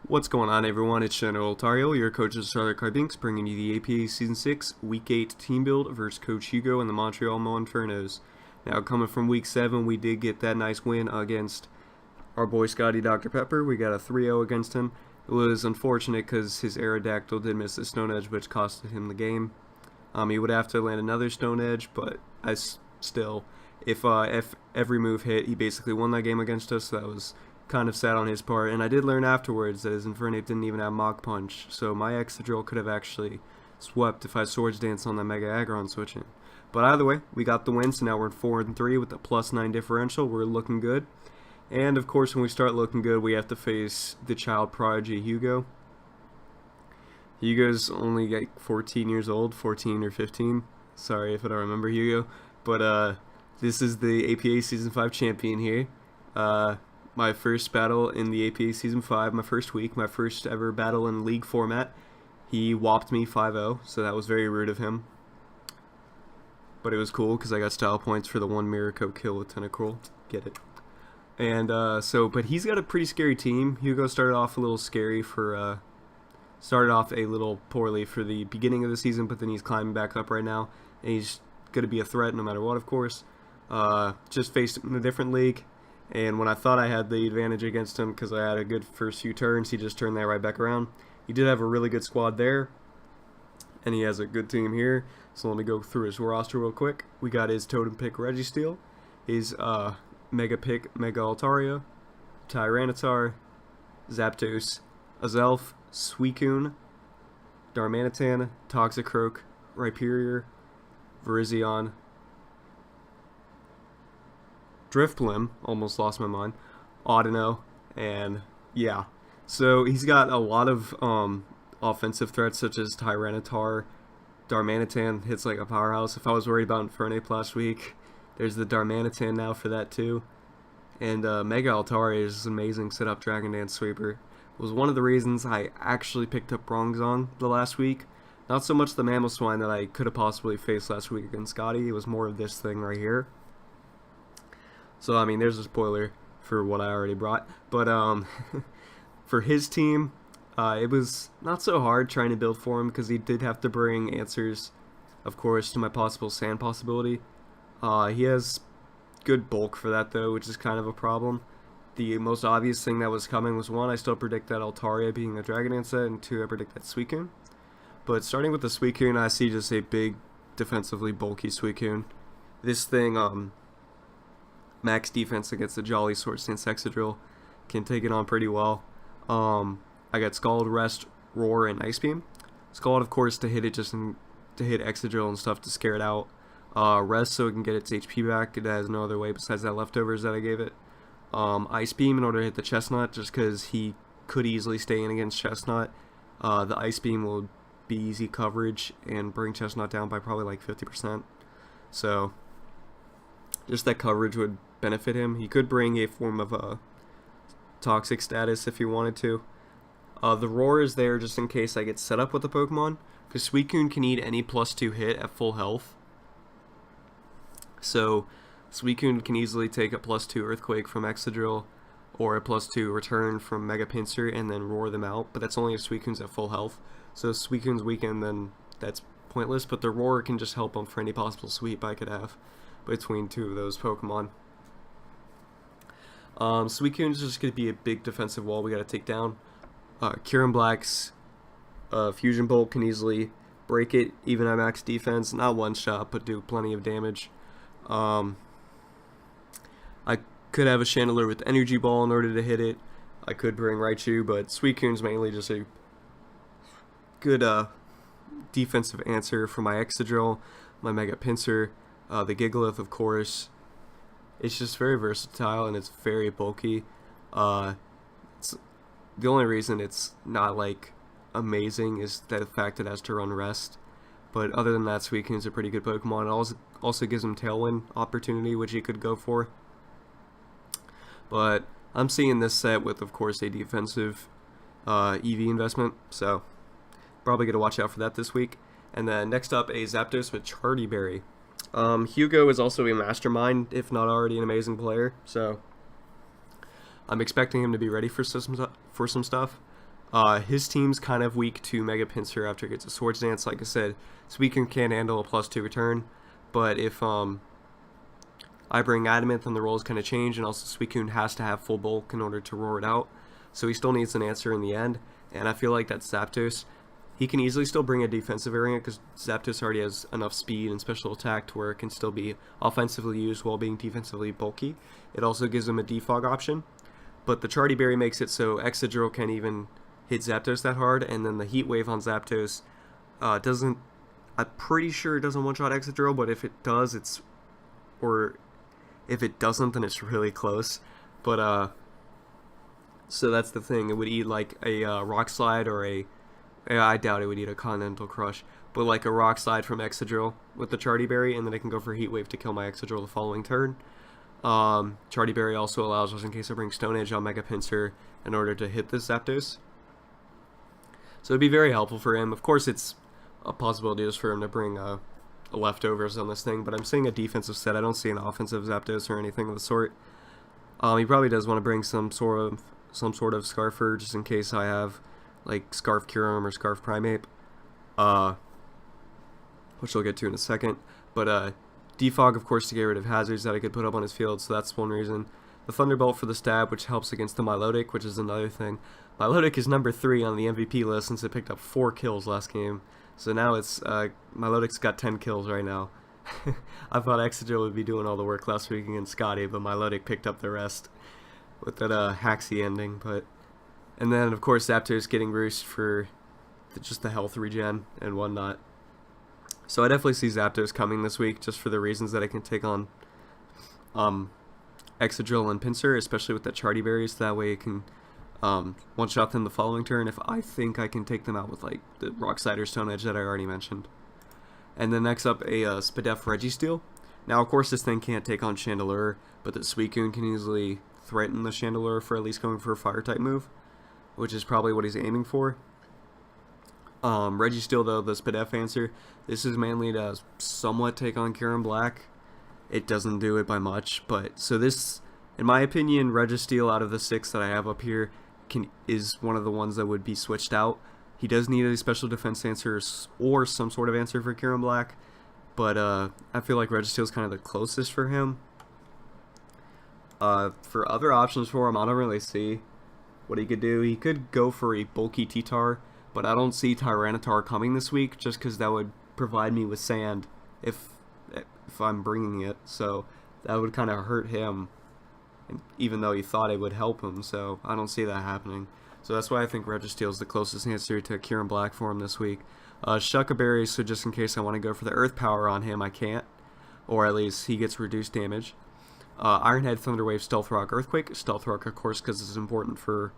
What's going on, everyone? It's GeneralTarheel, your coach of Charlotte Cardinks, bringing you the APA Season 6 Week 8 team build versus Coach Hugo and the Montreal Monfernos. Now, coming from Week 7, we did get that nice win against our boy Scotty Dr. Pepper. We got a 3-0 against him. It was unfortunate because his Aerodactyl did miss the Stone Edge, which costed him the game. He would have to land another Stone Edge, but if every move hit, he basically won that game against us, so that was kind of sad on his part. And I did learn afterwards that his Infernape didn't even have Mach Punch, so my Excadrill could have actually swept if I Swords Dance on that Mega Aggron switching. But either way, we got the win, so now we're at 4-3 with the +9 differential. We're looking good. And of course, when we start looking good, we have to face the child prodigy Hugo. Hugo's only like 14 years old, 14 or 15. Sorry if I don't remember Hugo. But this is the APA Season 5 champion here. My first battle in the APA Season 5, my first week, my first ever battle in League format. He whopped me 5-0, so that was very rude of him. But it was cool because I got style points for the one Miracle kill with Tentacruel. Get it. And but he's got a pretty scary team. Hugo started off a little scary for, started off a little poorly for the beginning of the season, but then he's climbing back up right now, and he's going to be a threat no matter what, of course. Just faced him in a different league. And when I thought I had the advantage against him because I had a good first few turns, he just turned that right back around. He did have a really good squad there, and he has a good team here. So let me go through his roster real quick. We got his Totem Pick Registeel, his Mega Pick Mega Altaria, Tyranitar, Zapdos, Azelf, Suicune, Darmanitan, Toxicroak, Rhyperior, Virizion, Drifblim, almost lost my mind, Audino, and yeah. So he's got a lot of offensive threats such as Tyranitar. Darmanitan hits like a powerhouse. If I was worried about Infernape last week, there's the Darmanitan now for that too. And Mega Altaria is an amazing setup Dragon Dance Sweeper. It was one of the reasons I actually picked up Bronzong the last week. Not so much the Mamoswine that I could have possibly faced last week against Scotty. It was more of this thing right here. So, I mean, there's a spoiler for what I already brought. But, for his team, it was not so hard trying to build for him because he did have to bring answers, of course, to my possible Sand possibility. He has good bulk for that, though, which is kind of a problem. The most obvious thing that was coming was, 1, I still predict that Altaria being a Dragon Dance set, and 2, I predict that Suicune. But starting with the Suicune, I see just a big, defensively bulky Suicune. This thing, max defense against the Jolly Swords Dance Excadrill, can take it on pretty well. I got Scald, Rest, Roar, and Ice Beam. Scald, of course, to hit it to hit Excadrill and stuff to scare it out. Rest so it can get its HP back. It has no other way besides that leftovers that I gave it. Ice Beam in order to hit the Chestnut, just because he could easily stay in against Chestnut. The Ice Beam will be easy coverage and bring Chestnut down by probably like 50%. So just that coverage would benefit him. He could bring a form of a Toxic status if he wanted to. The Roar is there just in case I get set up with a Pokemon, because Suicune can eat any +2 hit at full health. So Suicune can easily take a +2 Earthquake from Excadrill or a +2 Return from Mega Pinsir and then roar them out, but that's only if Suicune's at full health. So if Suicune's weakened, then that's pointless, but the Roar can just help him for any possible sweep I could have between two of those Pokemon. Suicune is just going to be a big defensive wall we got to take down. Kyurem Black's Fusion Bolt can easily break it, even at max defense. Not one shot, but do plenty of damage. I could have a Chandelure with Energy Ball in order to hit it. I could bring Raichu, but Suicune's mainly just a good defensive answer for my Excadrill, my Mega Pinsir, the Gigalith, of course. It's just very versatile and it's very bulky. It's the only reason it's not like amazing is the fact it has to run Rest. But other than that, Suicune's a pretty good Pokemon. It also gives him Tailwind opportunity, which he could go for. But I'm seeing this set with, of course, a defensive EV investment, so probably gonna watch out for that this week. And then next up, a Zapdos with Chardy Berry. Hugo is also a mastermind, if not already an amazing player, so I'm expecting him to be ready for some stuff. His team's kind of weak to Mega Pinsir after it gets a Swords Dance. Like I said, Suicune can't handle a +2 return, but if I bring Adamant, then the roles kind of change, and also Suicune has to have full bulk in order to roar it out, so he still needs an answer in the end, and I feel like that's Zapdos. He can easily still bring a defensive variant because Zapdos already has enough speed and special attack to where it can still be offensively used while being defensively bulky. It also gives him a defog option, but the Charty Berry makes it so Excadrill can't even hit Zapdos that hard, and then the Heat Wave on Zapdos doesn't. I'm pretty sure it doesn't one-shot Excadrill, but if it does, it's, or if it doesn't, then it's really close. But so that's the thing. It would eat like a Rock Slide or a. I doubt it would eat a Continental Crush, but like a Rock Slide from Excadrill with the Charty Berry, and then it can go for Heat Wave to kill my Excadrill the following turn. Charty Berry also allows, just in case I bring Stone Edge on Mega Pinsir, in order to hit this Zapdos. So it'd be very helpful for him. Of course, it's a possibility just for him to bring leftovers on this thing, but I'm seeing a defensive set. I don't see an offensive Zapdos or anything of the sort. He probably does want to bring some sort of Scarfer, just in case I have like Scarf Kyurem or Scarf Primeape, which I'll get to in a second. But Defog, of course, to get rid of hazards that I could put up on his field, so that's one reason. The Thunderbolt for the stab, which helps against the Milotic, which is another thing. Milotic is number 3 on the MVP list since it picked up 4 kills last game. So now it's, Milotic's got 10 kills right now. I thought Excadrill would be doing all the work last week against Scotty, but Milotic picked up the rest with that Haxie ending. And then, of course, Zapdos getting Roost for just the health regen and whatnot. So I definitely see Zapdos coming this week, just for the reasons that I can take on Excadrill and Pinsir, especially with the Charty Berries. So that way it can one-shot them the following turn if I think I can take them out with like the Rock Slide or Stone Edge that I already mentioned. And then next up, a Spadef Registeel. Now, of course, this thing can't take on Chandelure, but the Suicune can easily threaten the Chandelure for at least going for a Fire-type move, which is probably what he's aiming for. Registeel, though, the Spadef answer, this is mainly to somewhat take on Kyurem Black. It doesn't do it by much, but so this, in my opinion, Registeel out of the 6 that I have up here is one of the ones that would be switched out. He does need a special defense answer or some sort of answer for Kyurem Black, but I feel like Registeel is kind of the closest for him. For other options for him, I don't really see what he could do. He could go for a bulky T-Tar, but I don't see Tyranitar coming this week, just because that would provide me with sand if I'm bringing it, so that would kind of hurt him, even though he thought it would help him, so I don't see that happening. So that's why I think Registeel is the closest answer to Kyurem Black for him this week. Shucka Berry, so just in case I want to go for the Earth Power on him, I can't, or at least he gets reduced damage. Iron Head, Thunder Wave, Stealth Rock, Earthquake. Stealth Rock, of course, because it's important to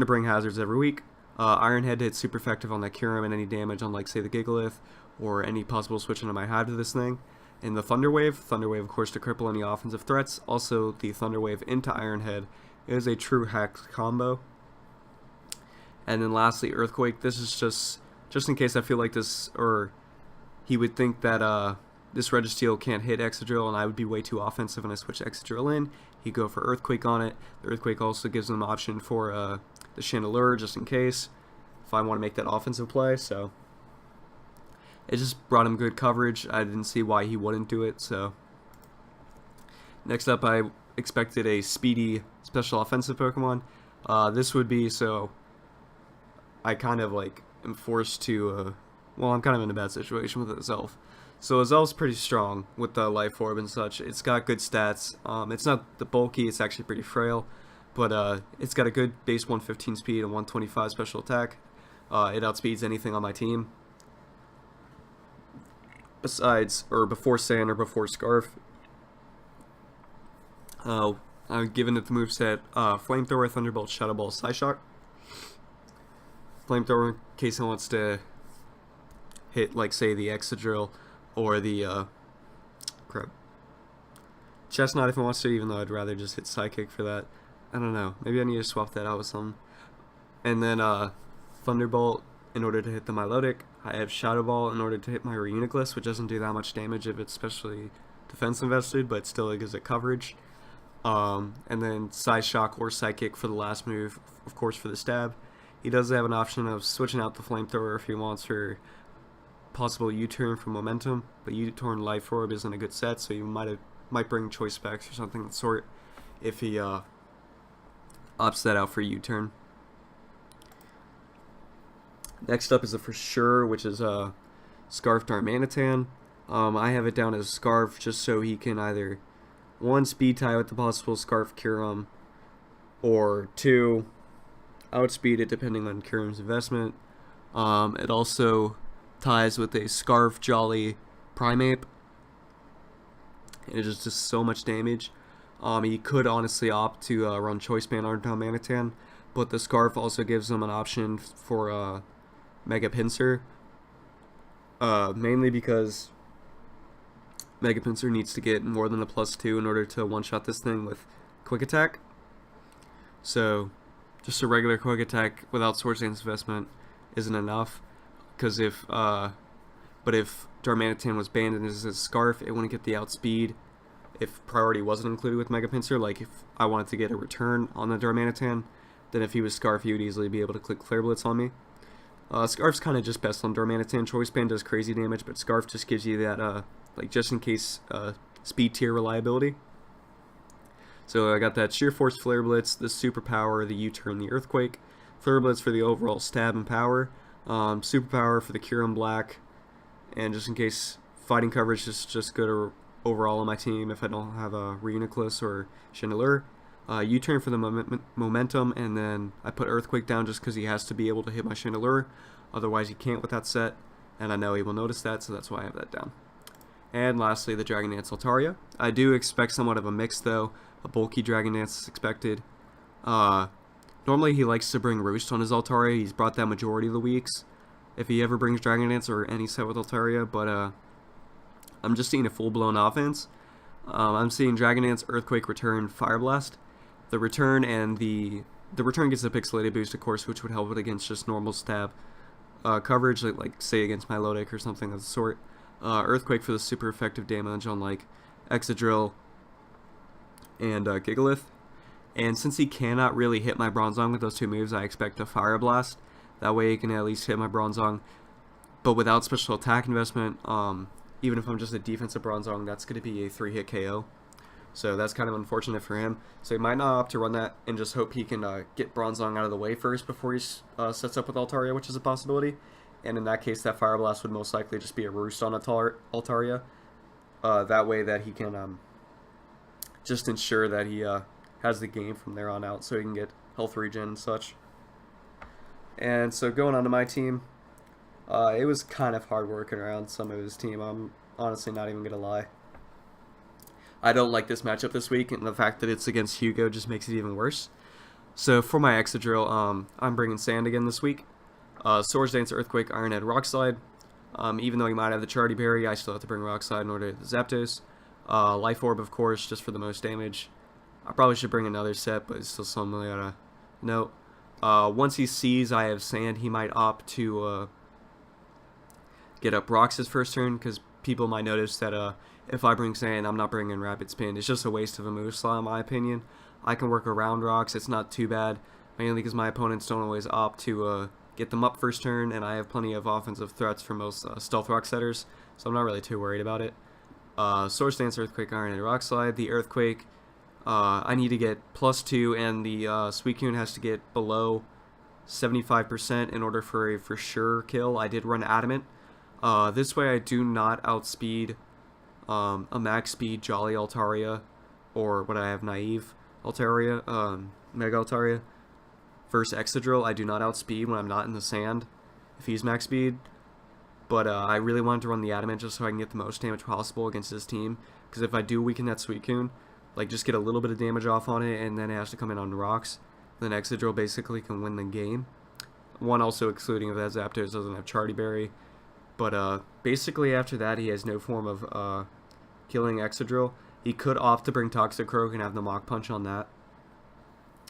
bring hazards every week. Iron Head hits super effective on that Kyurem and any damage on, like, say, the Gigalith, or any possible switching I might have to this thing. And the Thunder Wave, of course, to cripple any offensive threats. Also, the Thunder Wave into Iron Head is a true hack combo. And then lastly, Earthquake. This is just in case I feel like this, or he would think that this Registeel can't hit Excadrill and I would be way too offensive and I switch Excadrill in. He'd go for Earthquake on it. The Earthquake also gives him an option for the Chandelure, just in case, if I want to make that offensive play. So it just brought him good coverage. I didn't see why he wouldn't do it. So next up, I expected a speedy special offensive Pokemon. This would be, so I kind of like am forced to, well, I'm kind of in a bad situation with Azelf. So Azelf's pretty strong with the Life Orb and such. It's got good stats. It's not the bulky, it's actually pretty frail, but it's got a good base 115 speed and 125 special attack. It outspeeds anything on my team, besides, or before Sand or before Scarf. I've given it the moveset Flamethrower, Thunderbolt, Shadow Ball, Psyshock. Flamethrower in case it wants to hit, like, say, the Excadrill or the Chestnut if it wants to, even though I'd rather just hit Psychic for that. I don't know. Maybe I need to swap that out with something. And then Thunderbolt in order to hit the Milotic. I have Shadow Ball in order to hit my Reuniclus, which doesn't do that much damage if it's especially defense invested, but still it gives it coverage. And then Side Shock or Psychic for the last move, of course, for the stab. He does have an option of switching out the Flamethrower if he wants for possible U-turn for momentum, but U-turn Life Orb isn't a good set, so you might bring Choice Specs or something of the sort if he opts that out for U-turn. Next up is a for sure, which is Scarf Darmanitan. I have it down as Scarf just so he can either 1, speed tie with the possible Scarf Kyurem, or 2, outspeed it depending on Kyurem's investment. It also ties with a Scarf Jolly Primeape, and it just does so much damage. He could honestly opt to run Choice Band on Darmanitan, but the Scarf also gives him an option for Mega Pinsir, mainly because Mega Pinsir needs to get more than a +2 in order to one-shot this thing with Quick Attack. So just a regular Quick Attack without Swords Dance investment isn't enough, because if Darmanitan was banned and is a Scarf, it wouldn't get the outspeed if priority wasn't included with Mega Pinsir. Like if I wanted to get a return on the Darmanitan, then if he was Scarf, he would easily be able to click Flare Blitz on me. Scarf's kind of just best on Darmanitan. Choice Band does crazy damage, but Scarf just gives you that like just in case speed tier reliability. So I got that Sheer Force Flare Blitz, the Superpower, the U-turn, the Earthquake, Flare Blitz for the overall stab and power, Superpower for the Kyurem Black, and just in case fighting coverage is just good overall on my team if I don't have a Reuniclus or Chandelure. U-turn for the momentum, and then I put Earthquake down just because he has to be able to hit my Chandelure, otherwise he can't with that set, and I know he will notice that, so that's why I have that down. And lastly, the Dragon Dance Altaria. I do expect somewhat of a mix though. A bulky Dragon Dance is expected. Normally he likes to bring Roost on his Altaria. He's brought that majority of the weeks if he ever brings Dragon Dance or any set with Altaria, but I'm just seeing a full-blown offense. I'm seeing Dragon Dance, Earthquake, Return, Fire Blast. The return gets a pixelated boost, of course, which would help it against just normal stab coverage, like say against Milotic or something of the sort. Earthquake for the super effective damage on like Excadrill and Gigalith. And since he cannot really hit my Bronzong with those two moves, I expect a Fire Blast. That way he can at least hit my Bronzong, but without special attack investment. Even if I'm just a defensive Bronzong, that's going to be a 3-hit KO. So that's kind of unfortunate for him. So he might not opt to run that and just hope he can get Bronzong out of the way first before he sets up with Altaria, which is a possibility. And in that case, that Fire Blast would most likely just be a Roost on Altaria. That way that he can just ensure that he has the game from there on out so he can get health regen and such. And so going on to my team, it was kind of hard working around some of his team. I'm honestly not even going to lie. I don't like this matchup this week, and the fact that it's against Hugo just makes it even worse. So for my Excadrill, I'm bringing Sand again this week. Swords Dance, Earthquake, Iron Head, Rock Slide. Even though he might have the Charity Berry, I still have to bring Rock Slide in order to Zapdos. Life Orb, of course, just for the most damage. I probably should bring another set, but it's still something I gotta note. Once he sees I have Sand, he might opt to get up Rocks his first turn, because people might notice that if I bring Sand, I'm not bringing Rapid Spin. It's just a waste of a move slot, in my opinion. I can work around Rocks. It's not too bad, mainly because my opponents don't always opt to get them up first turn, and I have plenty of offensive threats for most Stealth Rock setters, so I'm not really too worried about it. Swords Dance, Earthquake, Iron, and Rock Slide. The Earthquake, I need to get +2, and the Suicune has to get below 75% in order for a for sure kill. I did run Adamant. This way I do not outspeed a max speed Jolly Altaria, or what I have Naive Altaria, Mega Altaria. Versus Excadrill, I do not outspeed when I'm not in the sand if he's max speed. But I really wanted to run the Adamant just so I can get the most damage possible against his team. Because if I do weaken that Suicune, like just get a little bit of damage off on it, and then it has to come in on rocks, then Excadrill basically can win the game. One also excluding if that Zapdos doesn't have Charity Berry. But basically after that, he has no form of killing Excadrill. He could opt to bring Toxicroak and have the Mach Punch on that,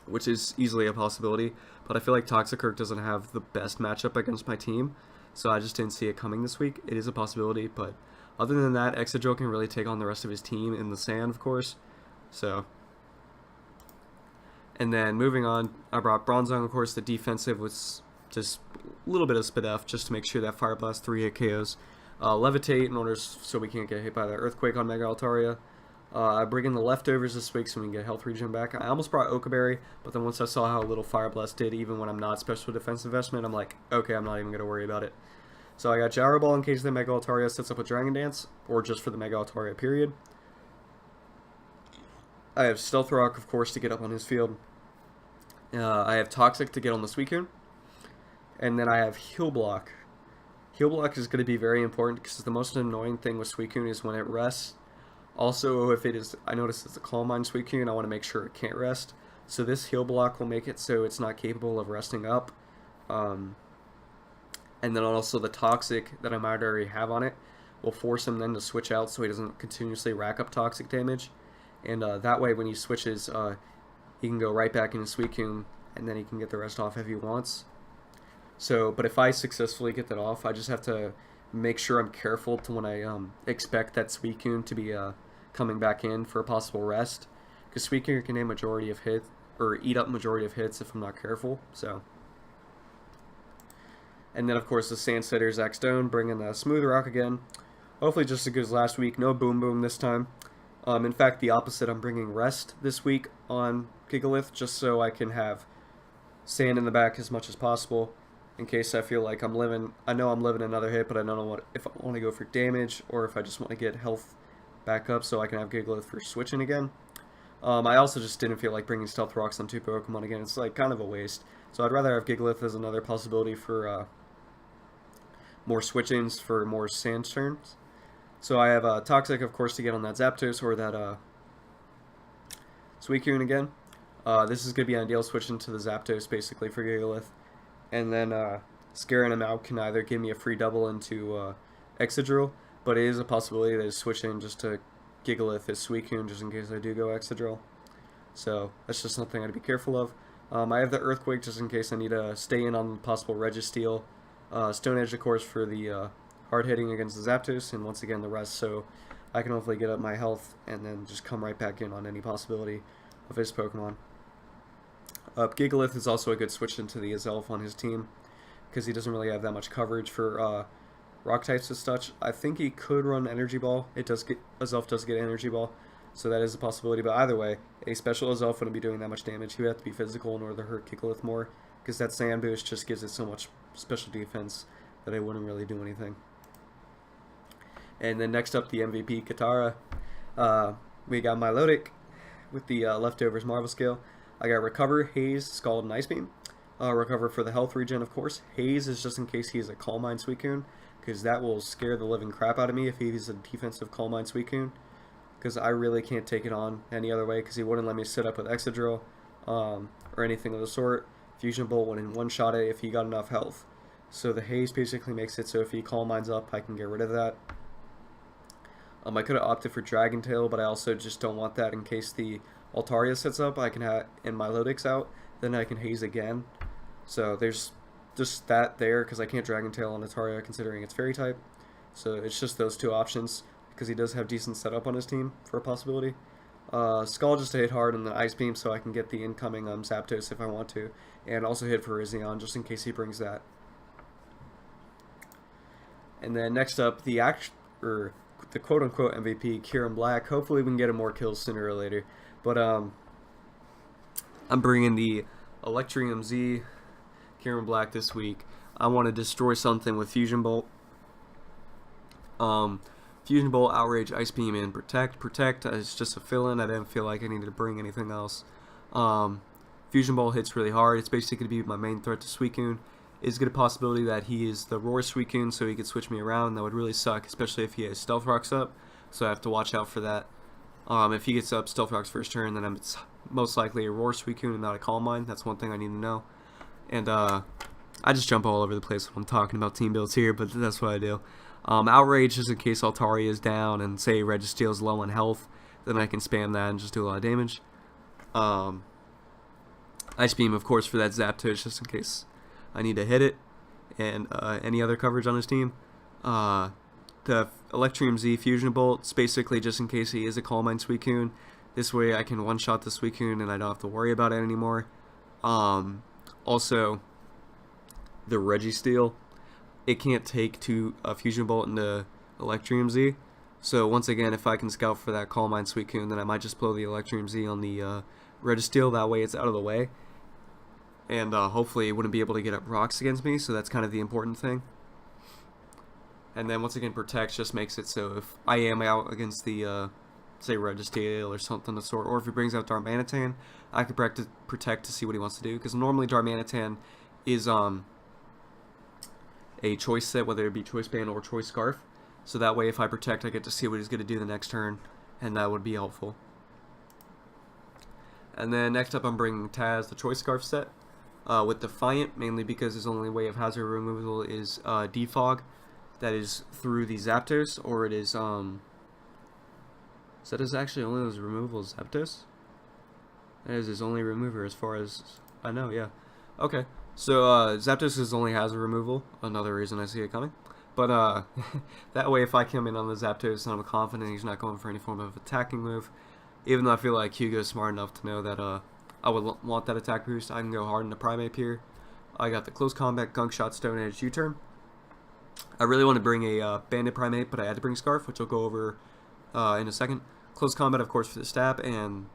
which is easily a possibility. But I feel like Toxicroak doesn't have the best matchup against my team, so I just didn't see it coming this week. It is a possibility, but other than that, Excadrill can really take on the rest of his team in the sand, of course. So And then moving on, I brought Bronzong, of course. The defensive was just a little bit of Spadef just to make sure that Fire Blast 3 hit KOs. Levitate in order so we can't get hit by the Earthquake on Mega Altaria. I bring in the leftovers this week so we can get health regen back. I almost brought Okaberry, but then once I saw how little Fire Blast did, even when I'm not special defense investment, I'm like, okay, I'm not even going to worry about it. So I got Gyro Ball in case the Mega Altaria sets up with Dragon Dance, or just for the Mega Altaria period. I have Stealth Rock, of course, to get up on his field. I have Toxic to get on the Suicune. And then I have Heal Block. Heal Block is going to be very important because the most annoying thing with Suicune is when it rests. Also, if it is, I notice it's a Calm Mind Suicune, I want to make sure it can't rest. So this Heal Block will make it so it's not capable of resting up. And then also the Toxic that I might already have on it will force him then to switch out so he doesn't continuously rack up Toxic damage. And that way when he switches, he can go right back into Suicune and then he can get the rest off if he wants. So, but if I successfully get that off, I just have to make sure I'm careful to when I expect that Suicune to be coming back in for a possible rest, because Suicune can eat up majority of hits if I'm not careful. So, and then of course the Sand Setter Zack Stone, bringing the Smooth Rock again. Hopefully just as good as last week. No Boom Boom this time. In fact, the opposite. I'm bringing Rest this week on Gigalith just so I can have sand in the back as much as possible. In case I feel like I know I'm living another hit, but I don't know if I want to go for damage or if I just want to get health back up so I can have Gigalith for switching again. I also just didn't feel like bringing Stealth Rocks on 2 Pokemon again. It's like kind of a waste. So I'd rather have Gigalith as another possibility for more switch-ins for more sand turns. So I have Toxic, of course, to get on that Zapdos or that Suicune again. This is going to be ideal switching to the Zapdos basically for Gigalith. And then scaring him out can either give me a free double into Excadrill, but it is a possibility that I switch in just to Gigalith as Suicune just in case I do go Excadrill. So that's just something I have to be careful of. I have the Earthquake just in case I need to stay in on the possible Registeel. Stone Edge, of course, for the hard hitting against the Zapdos, and once again the rest, so I can hopefully get up my health and then just come right back in on any possibility of his Pokemon. Gigalith is also a good switch into the Azelf on his team because he doesn't really have that much coverage for rock types as such. I think he could run Energy Ball. Azelf does get Energy Ball, so that is a possibility. But either way, a special Azelf wouldn't be doing that much damage. He would have to be physical in order to hurt Gigalith more because that Sand Boost just gives it so much special defense that it wouldn't really do anything. And then next up, the MVP Katara. We got Milotic with the leftovers Marvel Scale. I got Recover, Haze, Scald, and Ice Beam. Recover for the health regen, of course. Haze is just in case he's a Calm Mind Suicune, because that will scare the living crap out of me if he's a defensive Calm Mind Suicune, because I really can't take it on any other way, because he wouldn't let me sit up with Excadrill or anything of the sort. Fusion Bolt wouldn't one-shot it if he got enough health. So the Haze basically makes it so if he Calm Minds up, I can get rid of that. I could have opted for Dragon Tail, but I also just don't want that in case the Altaria sets up. I can have and Milotic's out, then I can Haze again. So there's just that there because I can't Dragon Tail on Altaria considering it's Fairy type. So it's just those two options because he does have decent setup on his team for a possibility. Skull just to hit hard and the Ice Beam so I can get the incoming Zapdos if I want to, and also hit for Rizzion just in case he brings that. And then next up, the quote-unquote MVP, Kieran Black. Hopefully we can get him more kills sooner or later. But I'm bringing the Electrium Z Kieran Black this week. I want to destroy something with Fusion Bolt. Fusion Bolt, Outrage, Ice Beam, and Protect. Protect is just a fill-in. I didn't feel like I needed to bring anything else. Fusion Bolt hits really hard. It's basically going to be my main threat to Suicune. Is a good possibility that he is the Roar Suicune, so he could switch me around. That would really suck, especially if he has Stealth Rocks up. So I have to watch out for that. If he gets up Stealth Rocks first turn, then it's most likely a Roar Suicune and not a Calm Mind. That's one thing I need to know. And I just jump all over the place when I'm talking about team builds here, but that's what I do. Outrage is in case Altaria is down and say Registeel is low on health, then I can spam that and just do a lot of damage. Ice Beam, of course, for that Zapdos just in case I need to hit it, and any other coverage on his team. The Electrium Z Fusion Bolt, it's basically just in case he is a Calm Mind Suicune, This way I can one-shot the Suicune and I don't have to worry about it anymore. Also, the Registeel, it can't take a Fusion Bolt into Electrium Z. So once again, if I can scout for that Calm Mind Suicune, then I might just blow the Electrium Z on the Registeel. That way it's out of the way. And hopefully it wouldn't be able to get up rocks against me, so that's kind of the important thing. And then once again, Protect just makes it so if I am out against the, say, Registeel or something of the sort, or if he brings out Darmanitan, I can Protect to see what he wants to do. Because normally Darmanitan is a choice set, whether it be Choice Band or Choice Scarf. So that way if I Protect, I get to see what he's going to do the next turn, and that would be helpful. And then next up I'm bringing Taz, the Choice Scarf set. With Defiant, mainly because his only way of hazard removal is Defog, that is through the Zapdos, or it is, that is actually only his removal is Zapdos? That is his only remover as far as I know, yeah. Okay, so Zapdos is only hazard removal, another reason I see it coming. But that way if I come in on the Zapdos and I'm confident he's not going for any form of attacking move, even though I feel like Hugo's smart enough to know that I would want that attack boost, I can go hard into Primeape here. I got the Close Combat, Gunk Shot, Stone Edge, U-turn. I really want to bring a Banded Primeape, but I had to bring Scarf, which I'll go over in a second. Close Combat, of course, for the stab, and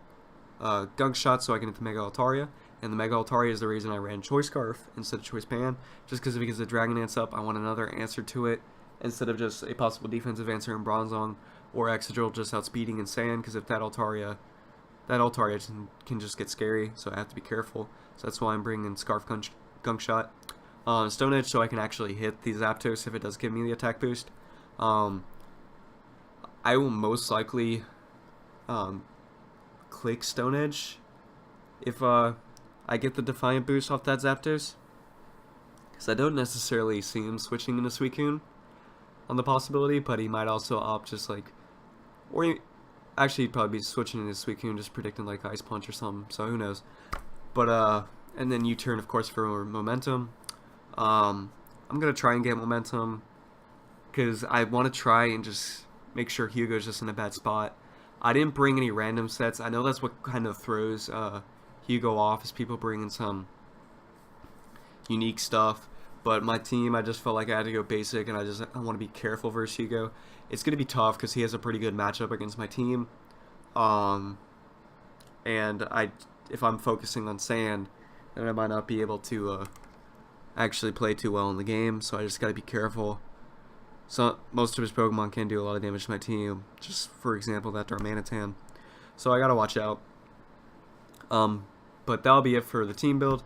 Gunk Shot so I can hit the Mega Altaria. And the Mega Altaria is the reason I ran Choice Scarf instead of Choice Band, just because if he gets the Dragon Dance up, I want another answer to it, instead of just a possible defensive answer in Bronzong, or Excadrill just outspeeding in Sand, because if that Altaria can just get scary, so I have to be careful. So that's why I'm bringing Scarf Gunk Shot. Stone Edge so I can actually hit the Zapdos if it does give me the attack boost. I will most likely click Stone Edge if I get the Defiant boost off that Zapdos, because I don't necessarily see him switching into Suicune on the possibility, but he might also opt just like, or he, actually, he'd probably be switching into Suicune, just predicting like Ice Punch or something, so who knows. But, and then U-turn, of course, for momentum. I'm going to try and get momentum, because I want to try and just make sure Hugo's just in a bad spot. I didn't bring any random sets. I know that's what kind of throws Hugo off, is people bringing some unique stuff. But my team, I just felt like I had to go basic, and I want to be careful versus Hugo. It's going to be tough because he has a pretty good matchup against my team. And if I'm focusing on Sand, then I might not be able to actually play too well in the game. So I just got to be careful. So most of his Pokemon can do a lot of damage to my team. Just for example, that Darmanitan. So I got to watch out. But that'll be it for the team build.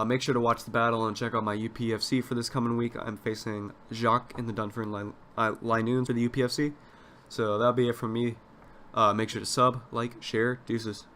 Make sure to watch the battle and check out my UPFC for this coming week. I'm facing Jacques in the Dunfern Linoons for the UPFC. So that'll be it from me. Make sure to sub, like, share. Deuces.